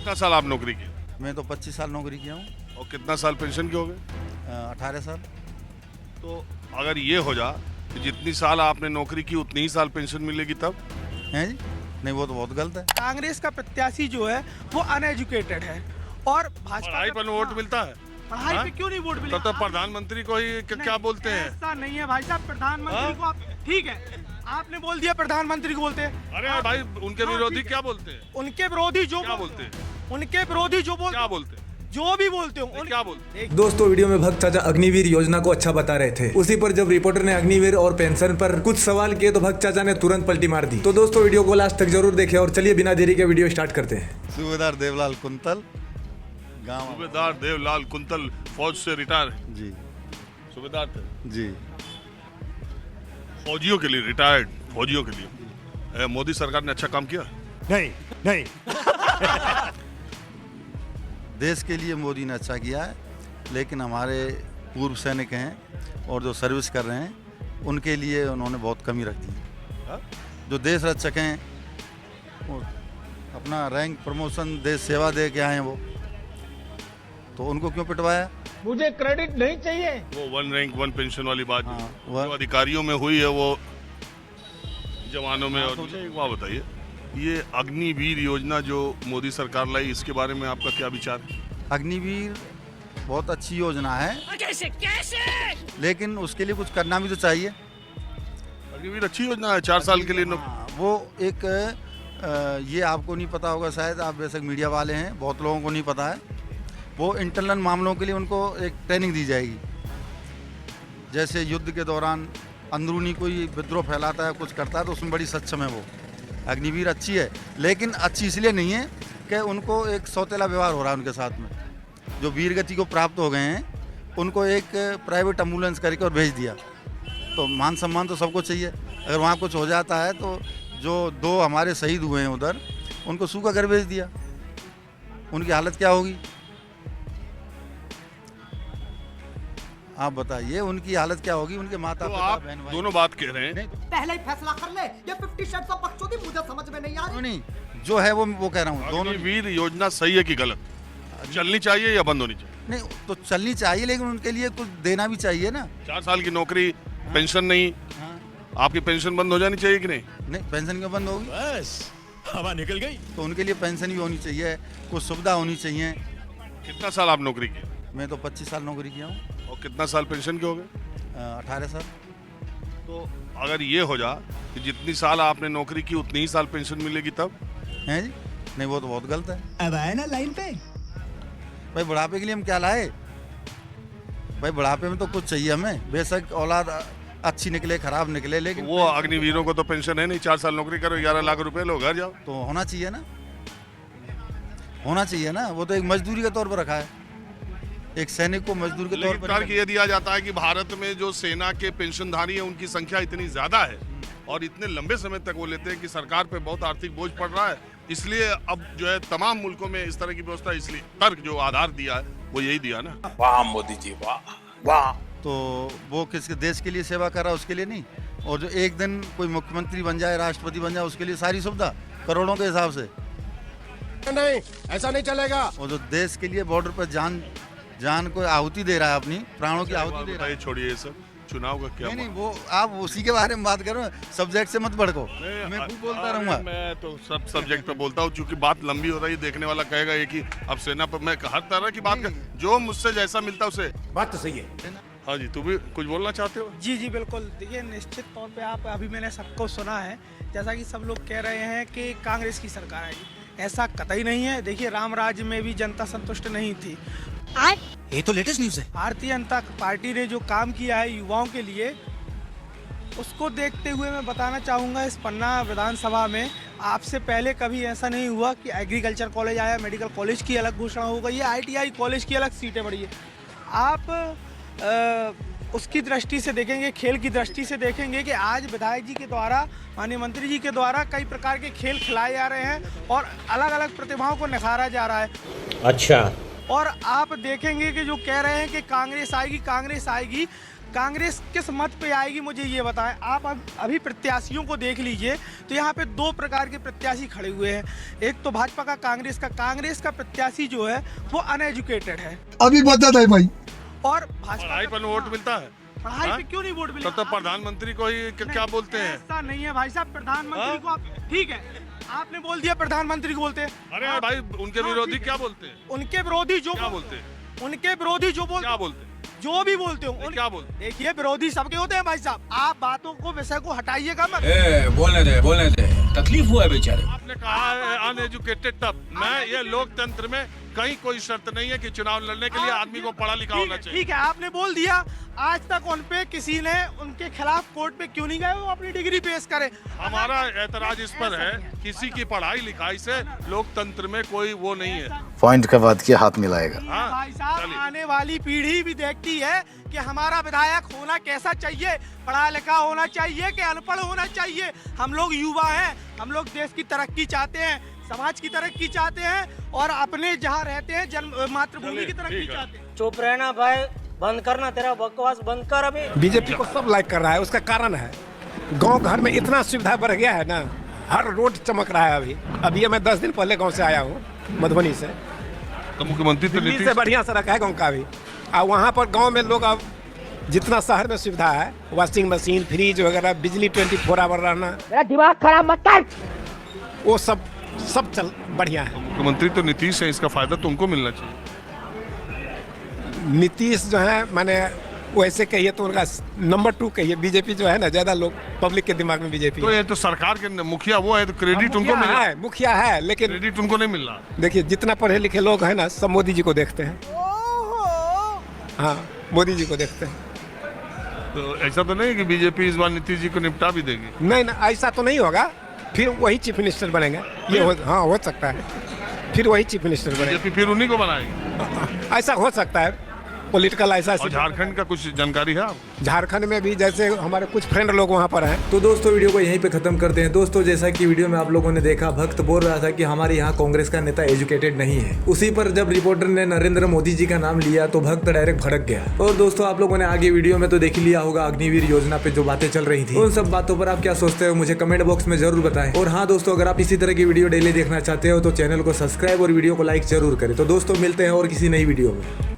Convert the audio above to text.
कितना साल आप नौकरी की? मैं तो 25 साल नौकरी किया हूँ। और कितना साल पेंशन के हो गए? 18 साल। तो अगर ये हो जा कि जितनी साल आपने नौकरी की उतनी ही साल पेंशन मिलेगी तब? हैं जी? नहीं, वो तो बहुत गलत है। कांग्रेस का प्रत्याशी जो है वो अनएजुकेटेड है और भाजपा पढ़ाई पर वोट मिलता है? पढ़ाई हाँ? पे क्यों नहीं वोट मिला? तो प्रधानमंत्री को ही क्या बोलते हैं? ऐसा नहीं है भाई साहब, प्रधानमंत्री हाँ? को आप ठीक है आपने बोल दिया प्रधानमंत्री को बोलते हैं। अरे भाई उनके हाँ, विरोधी ठीक है। क्या बोलते हैं? उनके विरोधी जो क्या बोलते हैं? उनके विरोधी जो क्या बोलते हैं? जो भी बोलते हो क्या बोलते हैं? दोस्तों वीडियो में भक्त चाचा अग्निवीर योजना को अच्छा बता रहे थे। उसी पर जब रिपोर्टर ने अग्निवीर और पेंशन पर कुछ सवाल किए तो भक्त चाचा ने तुरंत पलटी मार दी। तो दोस्तों वीडियो को लास्ट तक जरूर देखें और चलिए बिना देरी के वीडियो स्टार्ट करते हैं। सूबेदार देवलाल कुंतल, गाँव। सूबेदार देवलाल कुंतल फौज से रिटायर है। जी सूबेदार थे जी। फौजियों के लिए, रिटायर्ड फौजियों के लिए मोदी सरकार ने अच्छा काम किया? नहीं देश के लिए मोदी ने अच्छा किया है, लेकिन हमारे पूर्व सैनिक हैं और जो सर्विस कर रहे हैं उनके लिए उन्होंने बहुत कमी रख दी। हाँ? जो देश रक्षक हैं वो अपना रैंक प्रमोशन देश सेवा दे के आए हैं, वो तो उनको क्यों पिटवाया? मुझे क्रेडिट नहीं चाहिए। वो वन रैंक वन पेंशन वाली बात हाँ, जो वह अधिकारियों में हुई है वो जवानों में। हाँ, और तो- मुझे एक बात बताइए, ये अग्निवीर योजना जो मोदी सरकार लाई, इसके बारे में आपका क्या विचार है? अग्निवीर बहुत अच्छी योजना है, कैसे लेकिन उसके लिए कुछ करना भी तो चाहिए। अग्निवीर अच्छी योजना है, 4 साल के लिए हाँ, वो एक ये आपको नहीं पता होगा, शायद आप बेशक मीडिया वाले हैं, बहुत लोगों को नहीं पता है। वो इंटरनल मामलों के लिए उनको एक ट्रेनिंग दी जाएगी। जैसे युद्ध के दौरान अंदरूनी कोई विद्रोह फैलाता है, कुछ करता है, तो उसमें बड़ी सक्षम है वो। अग्निवीर अच्छी है, लेकिन अच्छी इसलिए नहीं है कि उनको एक सौतेला व्यवहार हो रहा है उनके साथ में। जो वीर गति को प्राप्त हो गए हैं उनको एक प्राइवेट एम्बुलेंस करके और भेज दिया। तो मान सम्मान तो सबको चाहिए। अगर वहाँ कुछ हो जाता है तो जो 2 हमारे शहीद हुए हैं उधर, उनको सूखा घर भेज दिया, उनकी हालत क्या होगी? आप बताइए उनकी हालत क्या होगी? उनके माता तो पिता आप बहन भाई। दोनों बात कह रहे हैं। नहीं, पहले ही फैसला कर ले। ये 50 शेड्स ऑफ बकचोदी मुझे समझ में नहीं आ रही। नहीं, जो है वो कह रहा हूँ, दोनों अग्निवीर योजना सही है कि गलत? चलनी चाहिए या बंद होनी चाहिए? नहीं तो चलनी चाहिए, लेकिन उनके लिए कुछ देना भी चाहिए ना। 4 साल की नौकरी, पेंशन नहीं, हाँ। आपकी पेंशन बंद हो जानी चाहिए कि नहीं? नहीं, पेंशन क्यों बंद होगी? बस हवा निकल गई। तो उनके लिए पेंशन भी होनी चाहिए, कुछ सुविधा होनी चाहिए। कितना साल आप नौकरी की? मैं तो 25 साल नौकरी किया हूँ। और कितना साल पेंशन के हो गए? 18 साल। तो अगर ये हो जा कि जितनी साल आपने नौकरी की उतनी ही साल पेंशन मिलेगी तब? हैं जी? नहीं, वो तो बहुत गलत है। अब आए ना लाइन पे। भाई बुढ़ापे के लिए हम क्या लाए? भाई बुढ़ापे में तो कुछ चाहिए हमें। बेशक औलाद अच्छी निकले, खराब निकले, लेकिन वो अग्निवीरों को तो पेंशन है नहीं। 4 साल नौकरी करो, 11 लाख रुपए लो, घर जाओ। तो होना चाहिए ना, होना चाहिए ना। वो तो एक मजदूरी के तौर पर रखा है, एक सैनिक को मजदूर के तौर लेकिन पर। तर्क ये दिया जाता है कि भारत में जो सेना के पेंशनधारी हैं उनकी संख्या इतनी ज्यादा है और इतने लंबे समय तक वो लेते हैं कि सरकार पे बहुत आर्थिक बोझ पड़ रहा है, इसलिए अब जो है तमाम मुल्कों में इस तरह की व्यवस्था। इसलिए तर्क जो आधार दिया है वो यही दिया ना। वाह मोदी जी, वाह वाह। तो वो किसके देश के लिए सेवा कर रहा है, उसके लिए नहीं। और जो एक दिन कोई मुख्यमंत्री बन जाए, राष्ट्रपति बन जाए, उसके लिए सारी सुविधा करोड़ों के हिसाब से। नहीं, ऐसा नहीं चलेगा। और जो देश के लिए बॉर्डर पर जान को आहुति दे रहा है, अपनी प्राणों की आहुति दे रहा है। छोड़िए ये सब, चुनाव का क्या? नहीं, वो आप उसी के बारे में बात करो, सब्जेक्ट से मत भड़को। मैं खूब बोलता रहूंगा। मैं तो सब सब्जेक्ट पे बोलता हूँ, क्योंकि बात लंबी हो रही है। देखने वाला कहेगा ये कि अब सेना पर मैं हर तरह की बात कर, जो मुझसे जैसा मिलता उसे। बात तो सही है। हाँ जी, तू भी कुछ बोलना चाहते हो? जी बिल्कुल। देखिए निश्चित तौर पे आप अभी मैंने सबको सुना है, जैसा कि सब लोग कह रहे हैं कि कांग्रेस की सरकार आएगी। ऐसा कतई नहीं है। देखिए राम राज्य में भी जनता संतुष्ट नहीं थी। ये तो लेटेस्ट न्यूज़ है। भारतीय जनता पार्टी ने जो काम किया है युवाओं के लिए, उसको देखते हुए मैं बताना चाहूँगा, इस पन्ना विधानसभा में आपसे पहले कभी ऐसा नहीं हुआ कि एग्रीकल्चर कॉलेज आया, मेडिकल कॉलेज की अलग घोषणा हो गई है, ITI कॉलेज की अलग सीटें बढ़ी है। आप उसकी दृष्टि से देखेंगे, खेल की दृष्टि से देखेंगे कि आज विधायक जी के द्वारा, माननीय मंत्री जी के द्वारा कई प्रकार के खेल खिलाए जा रहे हैं और अलग अलग प्रतिभाओं को निखारा जा रहा है। अच्छा। और आप देखेंगे कि जो कह रहे हैं कि कांग्रेस आएगी, कांग्रेस किस मत पे आएगी मुझे ये बताएं आप। अब अभी प्रत्याशियों को देख लीजिए तो यहाँ पे दो प्रकार के प्रत्याशी खड़े हुए हैं। एक तो भाजपा का कांग्रेस का प्रत्याशी जो है वो अनएजुकेटेड है अभी बता दे भाई। और भाजपा पढ़ाई पर वोट मिलता है, पढ़ाई पे क्यों नहीं वोट मिलेगा? तब तो प्रधानमंत्री को ही क्या बोलते हैं। ऐसा नहीं है भाई साहब, प्रधानमंत्री को आप ठीक है आपने बोल दिया प्रधानमंत्री को बोलते हैं। अरे भाई उनके विरोधी क्या बोलते हैं? उनके विरोधी जो क्या बोलते हैं? उनके विरोधी जो क्या बोलते हैं? जो भी बोलते हो क्या बोलते? देखिए विरोधी सबके होते हैं भाई साहब, आप बातों को विषय को हटाइएगा मत। बोलने दे तकलीफ हुआ है बेचारे। आपने कहा है अनएजुकेटेड, तब मैं ये लोकतंत्र में कहीं कोई शर्त नहीं है कि चुनाव लड़ने के लिए आदमी को पढ़ा लिखा होना चाहिए। ठीक है आपने बोल दिया। आज तक उन पे किसी ने उनके खिलाफ कोर्ट पे क्यों नहीं गए, वो अपनी डिग्री पेश करे। हमारा एतराज इस पर है, किसी की पढ़ाई लिखाई से लोकतंत्र में कोई वो नहीं है। पॉइंट के बाद के हाथ मिलाएगा। हाँ, भाई साहब चलिए। आने वाली पीढ़ी भी देखती है कि हमारा विधायक होना कैसा चाहिए, पढ़ा लिखा होना चाहिए कि अनपढ़ होना चाहिए। हम लोग युवा हैं, हम लोग देश की तरक्की चाहते हैं, समाज की तरक्की चाहते हैं और अपने जहाँ रहते हैं जन्म मातृभूमि की तरक्की चाहते हैं। चुप रहना भाई, बंद करना, तेरा बकवास बंद कर अभी। बीजेपी को सब लाइक कर रहा है, उसका कारण है गांव घर में इतना सुविधा बढ़ गया है ना, हर रोड चमक रहा है। अभी मैं 10 दिन पहले गांव से आया हूँ, मधुबनी से। तो मुख्यमंत्री तो दिल्ली से बढ़िया सड़क है गांव का भी। और वहाँ पर गांव में लोग अब जितना शहर में सुविधा है, वॉशिंग मशीन, फ्रिज वगैरह, बिजली 24 आवर रहना, मेरा दिमाग खराब मत कर। वो सब चल बढ़िया है। मुख्यमंत्री तो नीतीश है, इसका फायदा तो उनको मिलना चाहिए। नीतीश जो है माने वैसे कहिए तो उनका नंबर 2 कहिए। बीजेपी जो है ना, ज्यादा लोग पब्लिक के दिमाग में बीजेपी तो ये तो सरकार के मुखिया वो है, तो क्रेडिट उनको मिल रहा है। मुखिया है लेकिन क्रेडिट उनको नहीं मिल रहा। देखिए जितना पढ़े लिखे लोग हैं ना, सब मोदी जी को देखते हैं। हाँ, मोदी जी को देखते हैं। तो ऐसा तो नहीं कि बीजेपी इस बार नीतीश जी को निपटा भी देगी। नहीं ना, ऐसा तो नहीं होगा। फिर वही चीफ मिनिस्टर बनेंगे, ये हाँ हो सकता है। फिर वही चीफ मिनिस्टर बनेंगे, बीजेपी फिर उन्हीं को बनाएगी। ऐसा हो सकता है। पॉलिटिकल ऐसा। और झारखंड का कुछ जानकारी है आपको? झारखंड में भी जैसे हमारे कुछ फ्रेंड लोग वहाँ पर हैं। तो दोस्तों वीडियो को यहीं पे खत्म करते हैं। दोस्तों जैसा कि वीडियो में आप लोगों ने देखा, भक्त बोल रहा था कि हमारे यहाँ कांग्रेस का नेता एजुकेटेड नहीं है। उसी पर जब रिपोर्टर ने नरेंद्र मोदी जी का नाम लिया तो भक्त डायरेक्ट भड़क गया। और दोस्तों आप लोगों ने आगे वीडियो में तो देख लिया होगा अग्निवीर योजना पे जो बातें चल रही थी, उन सब बातों पर आप क्या सोचते हो मुझे कमेंट बॉक्स में जरूर बताएं। और हाँ दोस्तों, अगर आप इसी तरह की वीडियो डेली देखना चाहते हो तो चैनल को सब्सक्राइब और वीडियो को लाइक जरूर करें। तो दोस्तों मिलते हैं और किसी नई वीडियो में।